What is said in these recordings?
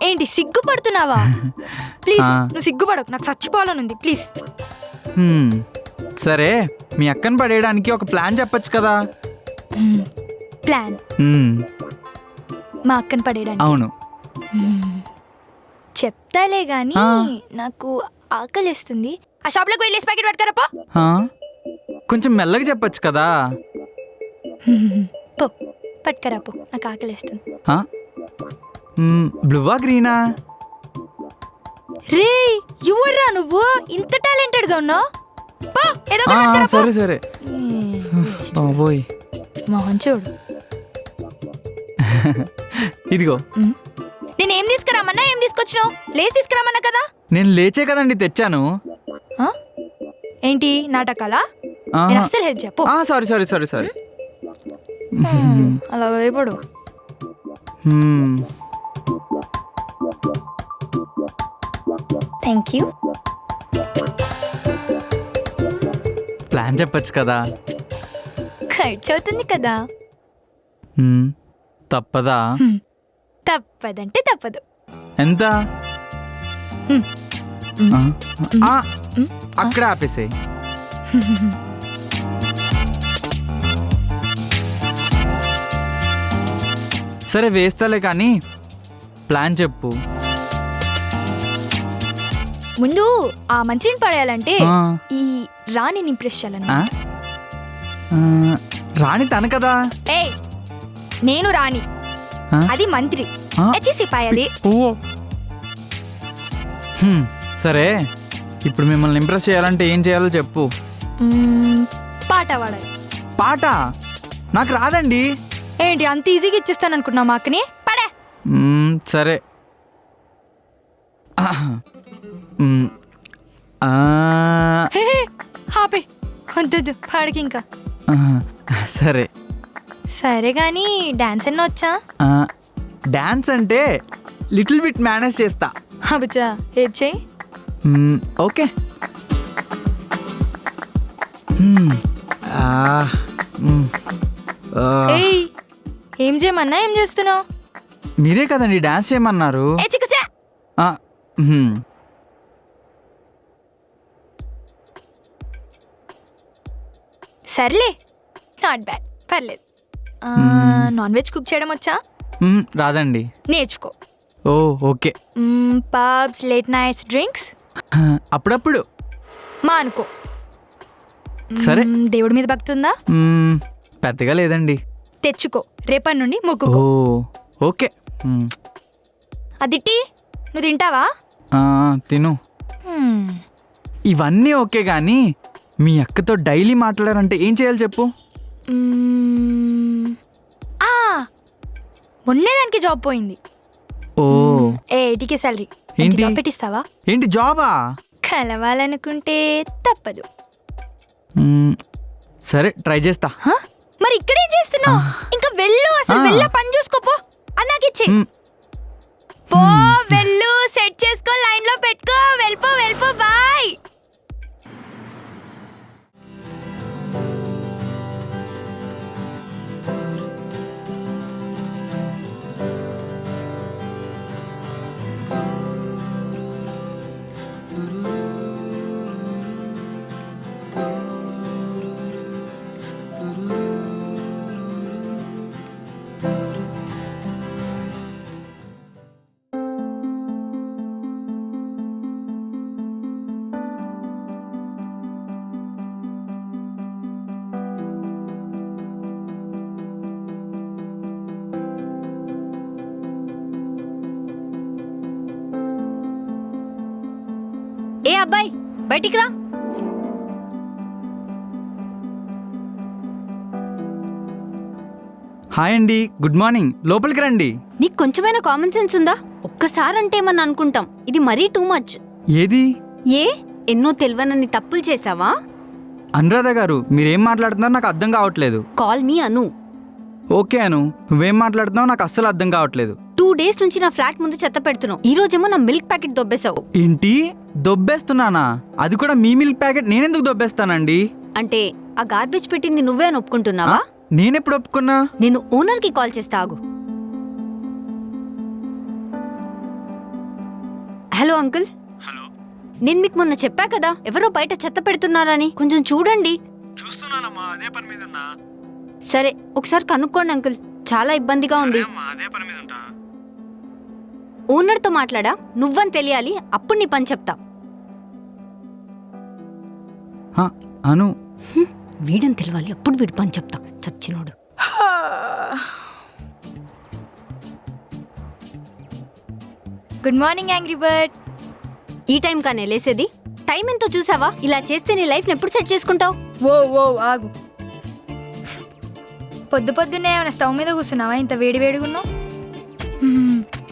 ఏంటి సిగ్గుపడుతున్నావా? ప్లీజ్ నువ్వు సిగ్గుపడకు, నాకు చచ్చిపోవాలనుంది ప్లీజ్. సరే మీ అక్కని పడేయడానికి ఒక ప్లాన్ చెప్పొచ్చు కదా. ప్లాన్? మా అక్కని పడేయడానికి? అవును. చెప్తాలే గాని నాకు ఆకలిస్తుంది. ఆ షాప్లోకి వెళ్ళేసి ప్యాకెట్ పట్టుకరపో. కొంచెం మెల్లగా చెప్పొచ్చు కదా. పో పట్టుకరాపో, నాకు ఆకలిస్తుంది. బ్లూవా గ్రీనా? రే యువర్రా నువ్వు ఇంత టాలెంటెడ్ గా ఉన్నావు. సరే సరే బాబోయ్ మోహన్ చూడు. ఇదిగో. నేనేం తీసుకురామన్నా ఏం తీసుకొచ్చినావు? లేచి తీసుకురామన్నా కదా. నేను లేచే కదండి తెచ్చాను. ఏంటి నాటకాలా? అస్సలు హెల్ప్ చెప్పు. Sorry sorry sorry sorry. అలా భయపడు. Thank you. ప్లాన్ చెప్పొచ్చు కదా. ఖర్చు అవుతుంది కదా. తప్పదా? తప్పదంటే తప్పదు. ఎంత? అక్కడ ఆపేసే. సరే వేస్తాలే కానీ ప్లాన్ చెప్పు. ముందు ఆ మంత్రిని పడేయాలంటే ఈ రాణిని ఇంప్రెస్ చేయాలన్నా. రాణి తను కదా. నేను రాణి, అది మంత్రి. సిపాయి. సరే ఇప్పుడు మిమ్మల్ని ఇంప్రెస్ చేయాలంటే ఏం చేయాలో చెప్పు. పాట పాడాలి. పాట? నాకు రాదండి. ఏంటి అంత ఈజీగా ఇచ్చేస్తాను అనుకున్నావు మా అక్కని? పడే. సరే హాపే వద్దు పాడికి ఇంకా. సరే సరే గానీ డాన్స్ అన్న వచ్చా? డాన్స్ అంటే లిటిల్ బిట్ మేనేజ్ చేస్తా. అబ్బా ఏది చెయ్యి. ఓకే. ఏం చేయమన్నా ఏం చేస్తున్నావు? మీరే కదండి డాన్స్ చేయమన్నారు. సర్లే నాట్ బ్యాడ్, పర్లేదు. నాన్ వెజ్ కుక్ చేయడం వచ్చా? రాదండి. నేర్చుకో. Oh okay. Pubs, late nights, drinks అప్పుడప్పుడు మా అనుకో. సరే. దేవుడి మీద భక్తి ఉందా? పెద్దగా లేదండి. తెచ్చుకో, రేపటి నుండి మొక్కు. ఓకే. అదిట్టి నువ్వు తింటావా? తిను. ఇవన్నీ ఓకే గానీ మీ అక్కతో డైలీ మాట్లాడారంటే ఏం చేయాలి చెప్పు. మొన్నే దానికి జాబ్ పోయింది. ఏటికి సాలరీ. జాబ్ పెట్టిస్తావా? ఏంటి జాబా? కలవాలనుకుంటే తప్పదు. సరే ట్రై చేస్తా. మరి ఇక్కడేం చేస్తున్నావు? ఇంకా వెళ్ళు, అసలు వెళ్ళ పని చూసుకోపో. అన్నాకిచ్చే పో, వెళ్ళు, సెట్ చేసుకో, లైన్ లో పెట్టుకో, వెళ్ళిపో వెళ్ళిపో. బాయ్. ఏ అబ్బాయి బయటికి రా. హాయ్ అండి, గుడ్ మార్నింగ్. లోపలికి రండి. నీకు కొంచెమైనా కామన్ సెన్స్ ఉందా? ఒక్కసారంటే ఏమన్నా అనుకుంటాం, ఇది మరీ టూ మచ్. ఏది? ఎన్నో తెలియనన్ని తప్పులు చేసావా? అనురాధ గారు మీరేం మాట్లాడుతున్నారో నాకు అర్థం కావట్లేదు. కాల్ మీ అను. ఓకే అను, నువ్వేం మాట్లాడుతున్నావు నాకు అస్సలు అర్థం కావట్లేదు. 2 days నుంచి నా ఫ్లాట్ ముందు చెత్త పెడుతున్నావు. ఈ రోజేమో నా మిల్క్ ప్యాకెట్ దొబ్బేశావు. ఏంటి దొబ్బేస్తున్నానా? అది కూడా మీ మిల్క్ ప్యాకెట్ నేనెందుకు దొబ్బేస్తానండి? అంటే ఆ గార్బేజ్ పెట్టింది నువ్వే అని ఒప్పుకుంటున్నావా? నేనెప్పుడు ఒప్పుకున్నా? నేను ఓనర్ కి కాల్ చేస్తా, ఆగు. Hello uncle. హలో. నేను మీకు మొన్న చెప్పా కదా ఎవరో బయట చెత్త పెడుతున్నారని, కొంచెం చూడండి. చూస్తున్నానమ్మా, అదే పని మీద ఉన్నా. సరే ఒకసారి కనుక్కోండి అంకుల్, చాలా ఇబ్బందిగా ఉంది. అదే పని మీద ఉంటా. ఓనర్తో మాట్లాడా, నువ్వని తెలియాలి, అప్పుడు నీ పని చెప్తా. అను వీడని తెలియాలి, అప్పుడు వీడి పని చెప్తా. చచ్చినోడు. Good morning angry bird. ఈ టైం కానీ లేసేది? టైం ఎంతో చూసావా? ఇలా చేస్తే నీ లైఫ్ని ఎప్పుడు సెట్ చేసుకుంటావు? ఓ ఆగు. పొద్దున్నే ఏమైనా స్టవ్ మీద కూర్చున్నావా? ఇంత వేడిగున్నావు.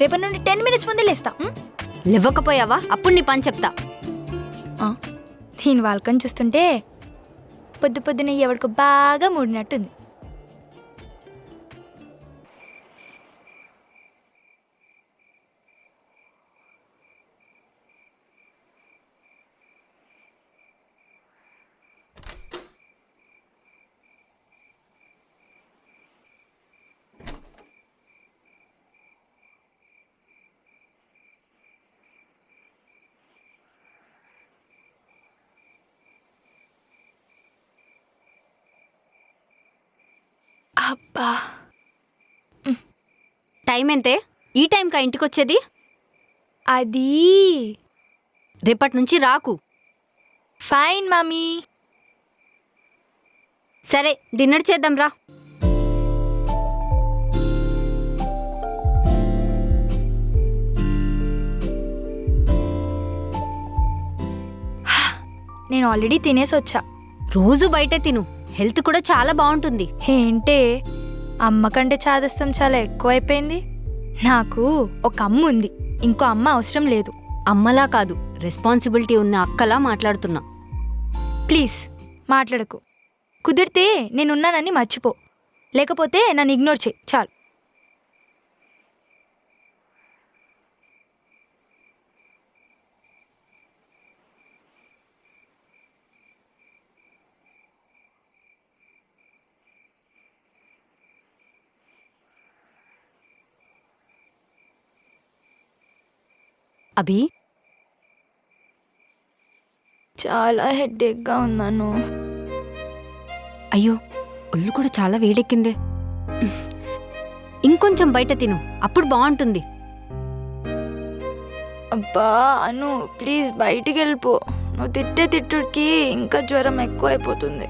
రేపటి నుండి 10 minutes ముందే లేస్తా. లేవకపోయావా? అప్పుడు నీ పని చెప్తా. దీని వాళ్ళకని చూస్తుంటే పొద్దున్నే ఎవడికో బాగా మూడినట్టుంది. అబ్బా, టైం ఎంతే? ఈ టైంకా ఇంటికి వచ్చేది? అది రేపటి నుంచి రాకు. Fine mummy. సరే డిన్నర్ చేద్దాం రా. నేను ఆల్రెడీ తినేసి వచ్చా. రోజు బయటే తిను, హెల్త్ కూడా చాలా బాగుంటుంది. ఏంటే అమ్మ కంటే చాదస్తం చాలా ఎక్కువైపోయింది. నాకు ఒక అమ్మ ఉంది, ఇంకో అమ్మ అవసరం లేదు. అమ్మలా కాదు, రెస్పాన్సిబిలిటీ ఉన్న అక్కలా మాట్లాడుతున్నా. ప్లీజ్ మాట్లాడకు. కుదిరితే నేనున్నానని మర్చిపో, లేకపోతే నన్ను ఇగ్నోర్ చేయి చాలు. అభి, చాలా హెడ్ఏక్గా ఉన్నాను. అయ్యో ఒళ్ళు కూడా చాలా వేడెక్కిందే. ఇంకొంచెం బయట తిను, అప్పుడు బాగుంటుంది. అబ్బా అను, ప్లీజ్ బయటికి వెళ్ళిపో. నువ్వు తిట్టే తిట్టుకి ఇంకా జ్వరం ఎక్కువ అయిపోతుంది.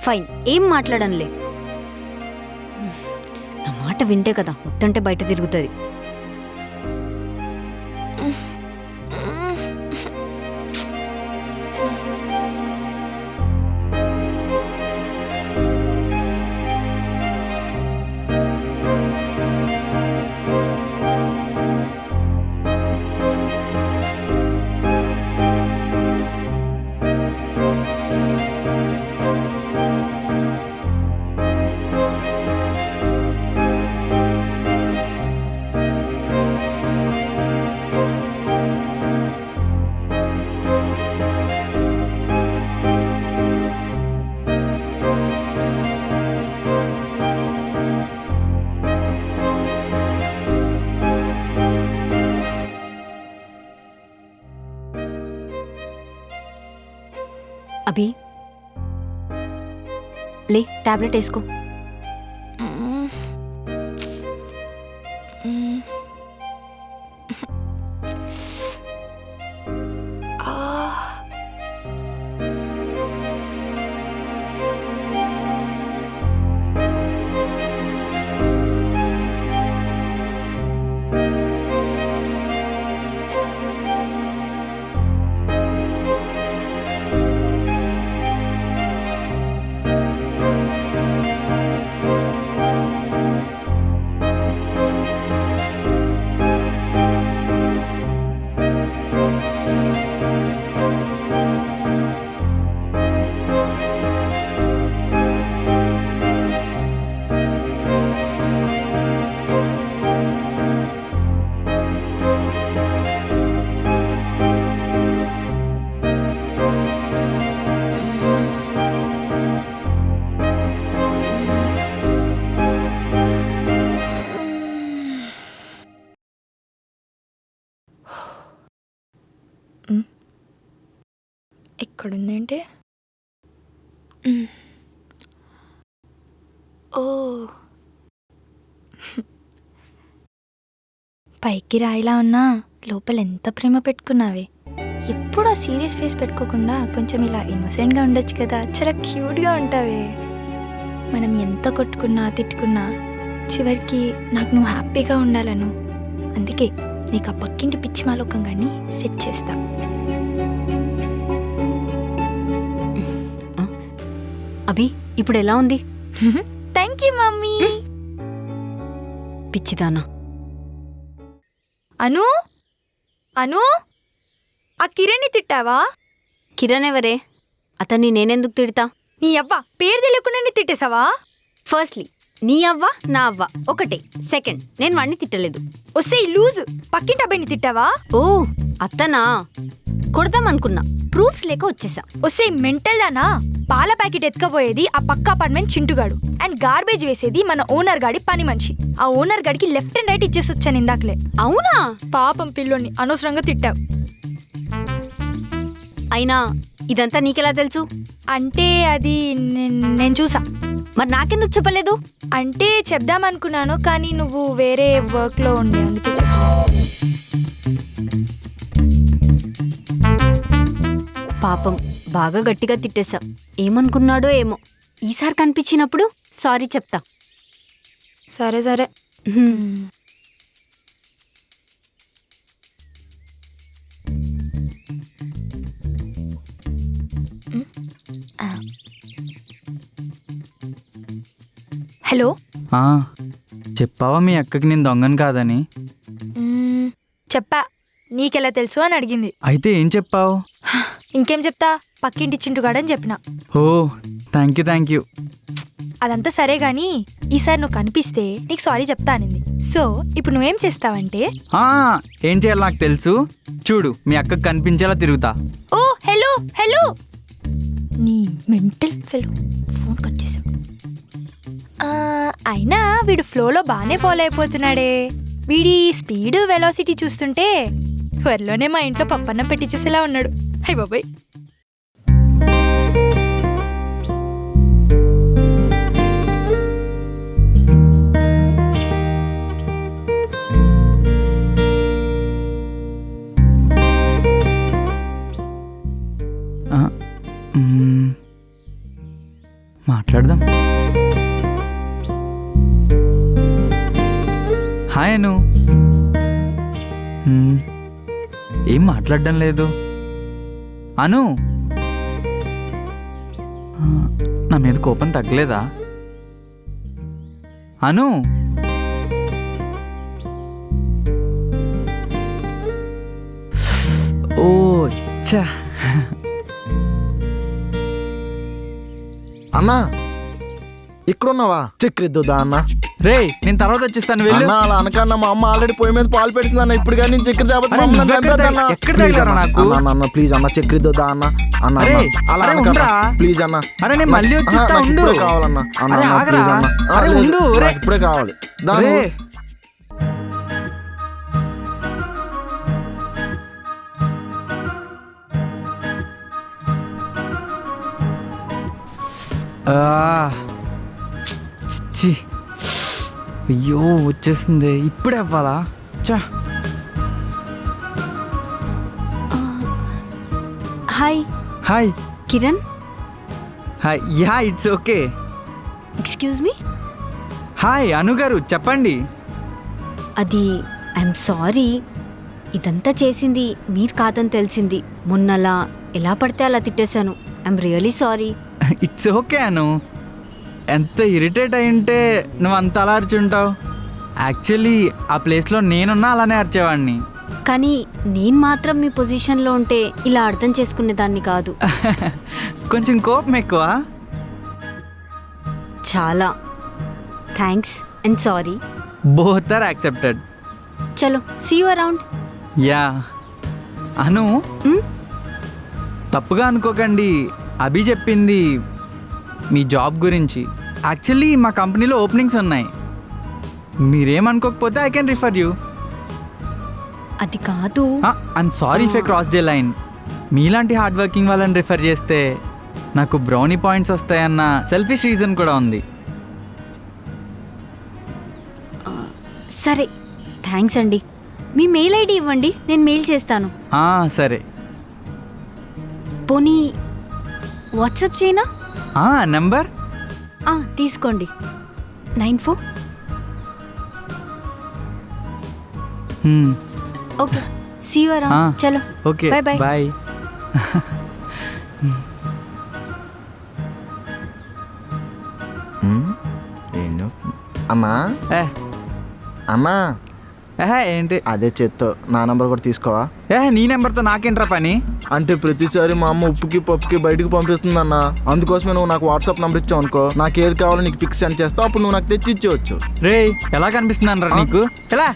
ఫైన్, ఏం మాట్లాడనులే. నా మాట వింటే కదా, వద్దంటే బయట తిరుగుతుంది. అభి లే, టాబ్లెట్ వేసుకో. ఇక్కడ ఉందేంటి? ఓ పైకి రాయిలా ఉన్నా లోపల ఎంత ప్రేమ పెట్టుకున్నావే. ఎప్పుడు ఆ సీరియస్ ఫేస్ పెట్టుకోకుండా కొంచెం ఇలా ఇన్నోసెంట్గా ఉండొచ్చు కదా. చాలా క్యూట్గా ఉంటావే. మనం ఎంత కొట్టుకున్నా తిట్టుకున్నా చివరికి నాకు నువ్వు హ్యాపీగా ఉండాలను. అందుకే నీకు ఆ పక్కింటి పిచ్చి మాలోకం కానీ సెట్ చేస్తా. అభి ఇప్పుడు ఎలా ఉంది? Thank you mummy. పిచ్చిదానా. అను అను ఆ కిరణ్ని తిట్టావా? కిరణ్ ఎవరే? అతన్ని నేనెందుకు తిడతా? నీ అవ్వ పేరు తెలియకుండా తిట్టేసావా? ఫస్ట్లీ నీ అవ్వ నా అవ్వ ఒకటే. సెకండ్, నేను వాడిని తిట్టలేదు. వస్తే లూజ్ పక్కింటి అబ్బాయిని తిట్టావా? ఓ అత్తనా, కొడదామనుకున్నా, ప్రూఫ్స్ లేక వచ్చేసా. వస్తే మెంటల్ దానా? పాల ప్యాకెట్ ఎత్తుకపోయేది ఆ పక్క అపార్ట్మెంట్ చింటుగాడు అండ్ గార్బేజ్ వేసేది మన ఓనర్ గాడి పని మనిషి. ఆ ఓనర్ గాడికి లెఫ్ట్ అండ్ రైట్ ఇచ్చేసి వచ్చాను ఇందాకలే. అవునా? పాపం పిల్లోని అనవసరంగా తిట్టావు. అయినా ఇదంతా నీకెలా తెలుసు? అంటే అది నేను చూసా. మరి నాకెందుకు చెప్పలేదు? అంటే చెప్దామనుకున్నాను కానీ నువ్వు వేరే వర్క్లో ఉండే, అందుకే చెప్పలేదు. పాపం బాగా గట్టిగా తిట్టేశా. ఏమనుకున్నాడో ఏమో. ఈసారి కనిపించినప్పుడు సారీ చెప్తా. సరే సరే. హలో. చెప్పావా మీ అక్కకి నేను దొంగను కాదని? చెప్పా. నీకెలా తెలుసు అని అడిగింది. అయితే ఏం చెప్పావు? ఇంకేం చెప్తా, పక్కింటి చింటుగాడని చెప్పిన. ఓ థ్యాంక్ యూ. అదంతా సరే గాని ఈసారి నువ్వు కనిపిస్తే నీకు సారీ చెప్తా అనింది. సో ఇప్పుడు నువ్వేం చేస్తావంటే, ఏం చేయాలి నాకు తెలుసు. చూడు, మీ అక్కకి కనిపించేలా తిరుగుతా. ఓ హలో హలో. నీ మెంటల్ ఫెలో ఫోన్ కట్ చేశాడు. అయినా వీడు ఫ్లోలో బాగానే ఫాలో అయిపోతున్నాడే. వీడి స్పీడ్ వెలాసిటీ చూస్తుంటే త్వరలోనే మా ఇంట్లో పప్పన్నం పెట్టించేసేలా ఉన్నాడు. హై బాబాయ్. మాట్లాడదాం. హాయ్ అను. ఏం మాట్లాడడం లేదు అను. నా మీద కోపం తగ్గలేదా అను? ఓ ఛా. అన్నా ఇక్కడున్నావా? చక్కెరిద్దుదా అన్న? రే నేను తర్వాత వచ్చేస్తాను, వెళ్ళు. అలా అనకన్నా, మా అమ్మ ఆల్రెడీ పొయ్యి మీద పాలు పెడుతుంది అన్న. ఇప్పుడు కానీ చక్కెర అన్న. ప్లీజ్ అన్న చక్కెరిద్దుదా అన్న. అన్న అలా అనకన్నా ప్లీజ్ అన్న. అరే నేను మళ్ళీ వచ్చేస్తా, ఉండు. కావాలన్నా ఇప్పుడే కావాలి. అయ్యో వచ్చేసింది, ఇప్పుడే అవ్వాలా? చా. Hi. Hi Kiran. Hi. Yeah it's okay. Excuse me. Hi Anu గారు, చెప్పండి. అది ఐఎమ్ సారీ. ఇదంతా చేసింది మీరు కాదని తెలిసింది. మొన్నలా ఎలా పడితే అలా తిట్టేశాను. I'm really sorry. It's okay Anu. ఎంత ఇరిటేట్ అయ్యింటే నువ్వు అంత అలా అరిచుంటావు. యాక్చువల్లీ ఆ ప్లేస్లో నేనున్నా అలానే అరిచేవాడిని. కానీ నేను మాత్రం మీ పొజిషన్లో ఉంటే ఇలా అర్థం చేసుకునేదాన్ని కాదు. కొంచెం కోపం ఎక్కువ. చాలా thanks and sorry. Both are accepted. చలో see you around. Yeah Anu, తప్పుగా అనుకోకండి. అభి చెప్పింది మీ జాబ్ గురించి. యాక్చువల్లీ మా కంపెనీలో ఓపెనింగ్స్ ఉన్నాయి. మీరేమనుకోకపోతే ఐ కెన్ రిఫర్ యూ. అది కాదు. I'm sorry if I cross the line. మీలాంటి హార్డ్ వర్కింగ్ వాళ్ళని రిఫర్ చేస్తే నాకు బ్రౌనీ పాయింట్స్ వస్తాయన్న సెల్ఫిష్ రీజన్ కూడా ఉంది. సరే, థ్యాంక్స్ అండి. మీ మెయిల్ ఐడి ఇవ్వండి, నేను మెయిల్ చేస్తాను. సరే. పోనీ వాట్సాప్ చేయనా? నెంబర్ తీసుకోండి. 94. Okay, see you around. చలో, ఓకే, Bye bye. బాయ్. ఏం చెప్తున్నా? అమ్మా అమ్మా ఏంటి? అదే చేత్తో నా నంబర్ కూడా తీసుకోవా? నీ నెంబర్తో నాకేంట్రా పని? అంటే ప్రతిసారి మా అమ్మ ఉప్పుకి పప్పుకి బయటకు పంపిస్తుందన్న, అందుకోసమే నువ్వు నాకు వాట్సాప్ నెంబర్ ఇచ్చావు అనుకో, నాకు ఏది కావాలో నీకు పిక్స్ సెండ్ చేస్తావు, అప్పుడు నువ్వు నాకు తెచ్చి ఇచ్చేవచ్చు. రే, ఎలా కనిపిస్తుందనరా నీకు? ఎలా?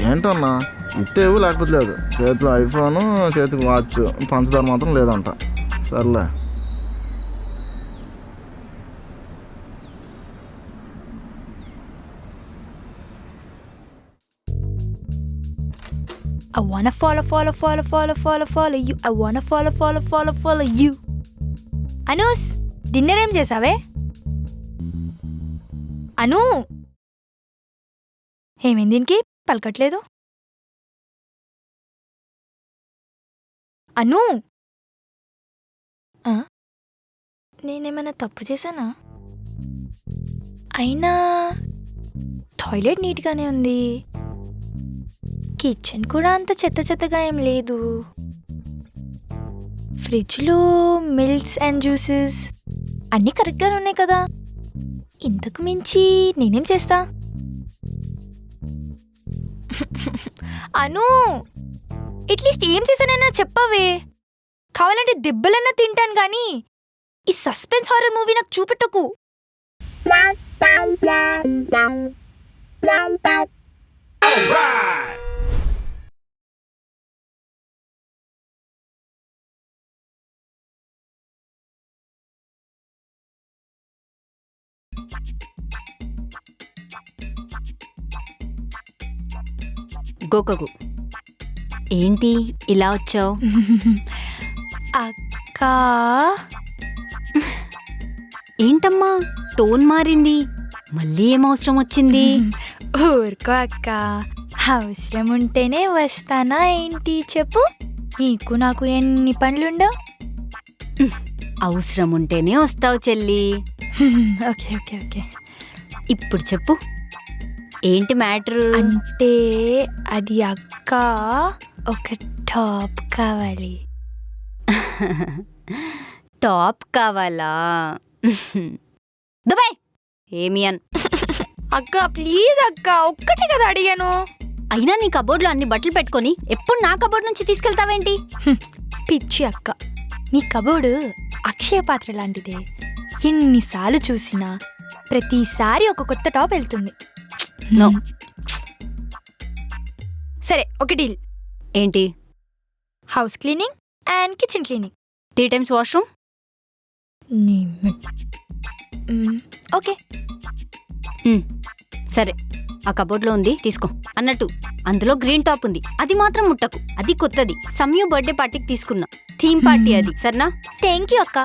ఏంటన్నా ఇత్తేవు లేకపోతే లేదు, చేతిలో ఐఫోను, చేతికి వాచ్, పంచదార మాత్రం లేదంట. సర్లే. I wanna follow you. I wanna follow you. అనూస్, డిన్నర్ ఏం చేసావే? అను, ఏమైంది దీనికి పలకట్లేదు? అను, నేనేమైనా తప్పు చేశానా? అయినా టాయిలెట్ నీట్గానే ఉంది, కిచెన్ కూడా అంత చెత్త చెత్తగా ఏం లేదు, ఫ్రిడ్జ్లో మిల్క్స్ అండ్ జ్యూసెస్ అన్నీ కరెక్ట్గానే ఉన్నాయి కదా. ఇంతకు మించి నేనేం చేస్తా? అను, అట్లీస్ట్ ఏం చేశానైనా చెప్పవే. కావాలంటే దెబ్బలన్నా తింటాను కానీ ఈ సస్పెన్స్ హారర్ మూవీ నాకు చూపెట్టకు. గోకకు, ఏంటి ఇలా వచ్చావు? అక్క, ఏంటమ్మా టోన్ మారింది? మళ్ళీ ఏం అవసరం వచ్చింది? ఊరుకో అక్క, అవసరం ఉంటేనే వస్తానా ఏంటి చెప్పు? నీకు నాకు ఎన్ని పనులుండవు. అవసరం ఉంటేనే వస్తావు చెల్లి. ఓకే ఓకే ఓకే, ఇప్పుడు చెప్పు, ఏంటి మ్యాటరు? అంటే అది అక్క, ఒక టాప్ కావాలి. టాప్ కావాలా? దుబాయ్ ఏమి అన్. అక్క ప్లీజ్ అక్క, ఒక్కటే కదా అడిగాను. అయినా నీ కబోర్డ్లో అన్ని బట్టలు పెట్టుకొని ఎప్పుడు నా కబోర్డ్ నుంచి తీసుకెళ్తావేంటి? పిచ్చి అక్క, నీ కబోర్డు అక్షయ పాత్ర లాంటిదే. ఎన్నిసార్లు చూసినా ప్రతిసారి ఒక కొత్త టాప్ వెళ్తుంది. నో. సరే, ఒక డీల్. ఏంటి? House cleaning and kitchen cleaning. 3 times washroom. Okay సరే, ఆ కబోర్డ్లో ఉంది తీసుకో. అన్నట్టు అందులో గ్రీన్ టాప్ ఉంది, అది మాత్రం ముట్టకు, అది కొత్తది. సమ్యూ బర్త్డే పార్టీకి తీసుకున్నా, థీమ్ పార్టీ అది. సరేనా? థ్యాంక్ యూ అక్క.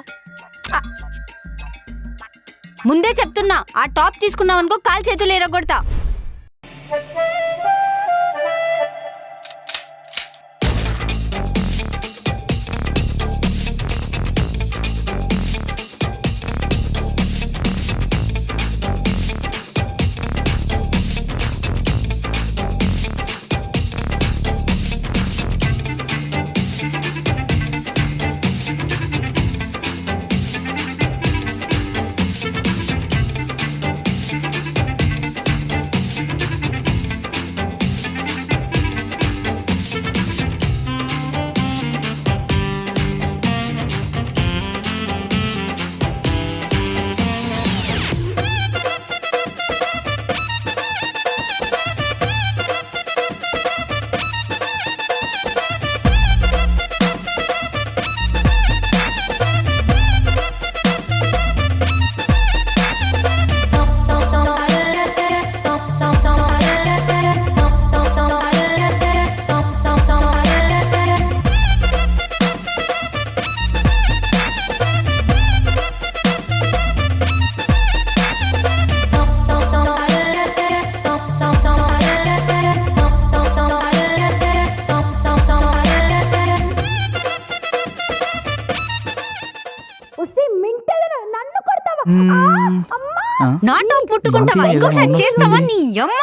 ముందే చెప్తున్నా, ఆ టాప్ తీసుకున్నావు అనుకో కాలు చేతులు ఎరగొడతా. ఆ? నా టాప్ ముట్టుకుంటావా నాకు ఇంకోసారి ఏదో చేస్తావా వస్తుంది. నీ అమ్మ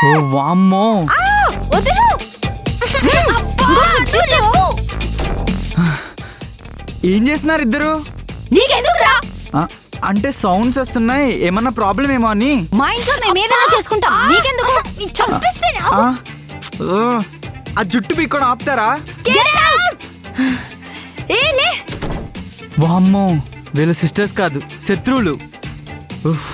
ఓ వామ్మో వదిలు ఇంకోసారి చూసావు? ఏం చేస్తున్నారు ఇద్దరు నీకెందుకురా ఆ, అంటే సౌండ్స్ వస్తున్నాయి ఏమన్నా ప్రాబ్లం ఏమో అని మా ఇంట్లో మేము ఏదైనా చేసుకుంటాం నీకెందుకు నీ చంపేస్తాను. ఆ, ఓ, ఆ జుట్టు పీక్కొని ఆపుతారా ఏ లే వామ్మో వీళ్ళ సిస్టర్స్ కాదు శత్రువులు ఉఫ్.